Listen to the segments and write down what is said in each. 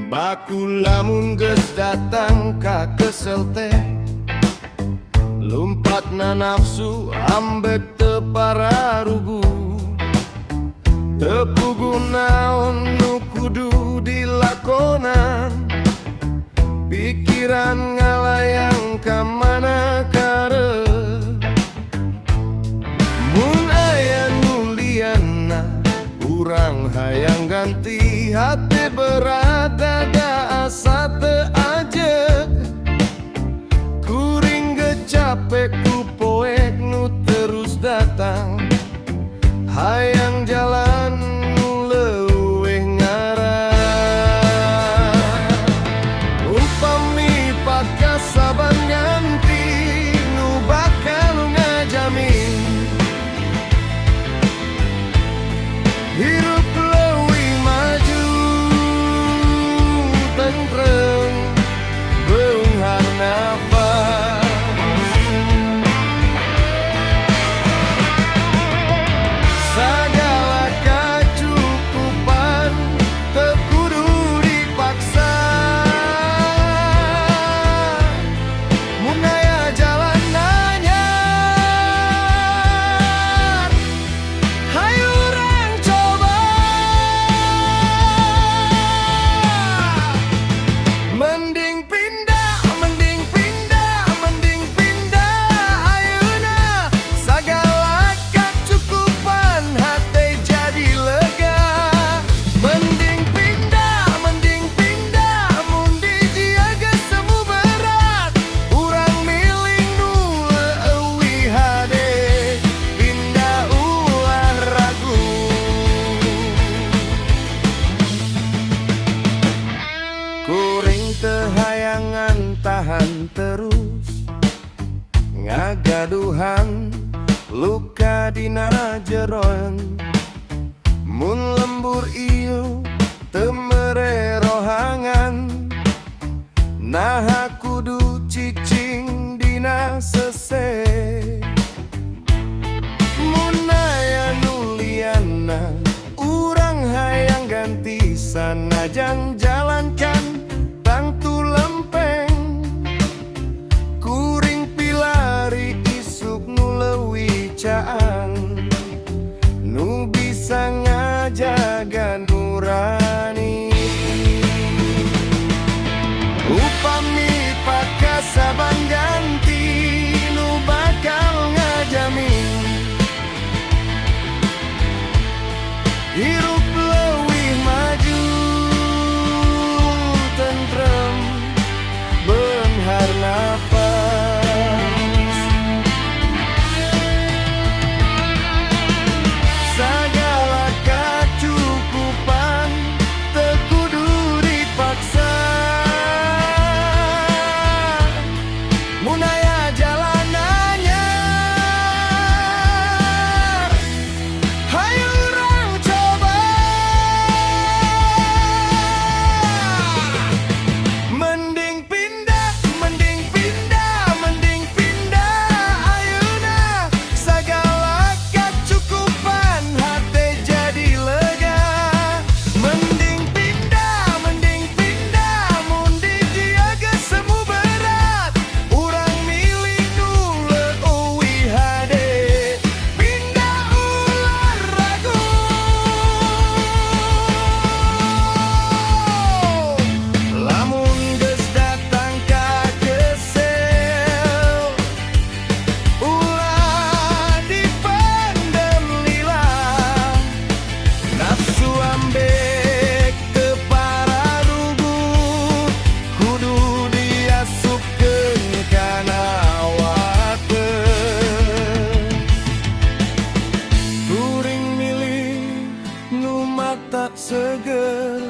Baku lamun geus datang ka kesel teh, lumpatna nafsu ambek teu pararugu. Teu puguh naon nu kudu dilakonan, pikiran ngalayang ka mana kareu. Mun aya nu lianna urang hayang ganti, hate berat dada asa teu ajeg. Kuring gecapek ku poek nu terus datang, hayang jalan nu leuwih ngarah. Upami pakasaban nganti nu bakal ngajamin hirup leuwih maju, tentrem beunghar nafas. Sagala kacukupan teu kudu dipaksa. Mun aya jalan anyar, hayu urang coba. Mending pindah, mending pindah, mending pindah ayeuna. Sagala kacukupan hate jadi lega. Mending pindah, mun dijieun geus semu berat. Urang milih nu leuwih hade, pindah ulah ragu. Kuring teu hayangan tahan terus ngagaduhan luka dina jeroen. Mun lembur ieu teu mere rohangan, naha kudu cicing dina sese. Mun aya nu lianna urang hayang ganti, sanajan jalankan tangtu lempeng. Kuring pilari isuk nu leuwih caang, nu bisa ngajaga nurani. Upami pakasaban ganti nu bakal ngajamin hirup leuwih maju, tentrem beunghar nafas. Sagala kacukupan teu kudu dipaksa. Mun aya jalan anyar, hayu urang coba. Mending pindah, mending pindah, mending pindah ayeuna. Sagala kacukupan hate jadi lega. Mending pindah, mun dijieun geus semu berat. Urang milih nu leuwih hade, pindah ulah ragu. Lamun geus datang ka kesel, ulah dipendem lila. Nafsu ambek teu pararugu, kudu diasupkeun kana wateun. Kuring milih nu mata seger,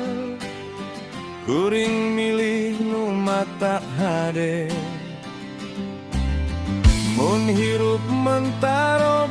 kuring milih nu mata hade. Mun hirup mentaro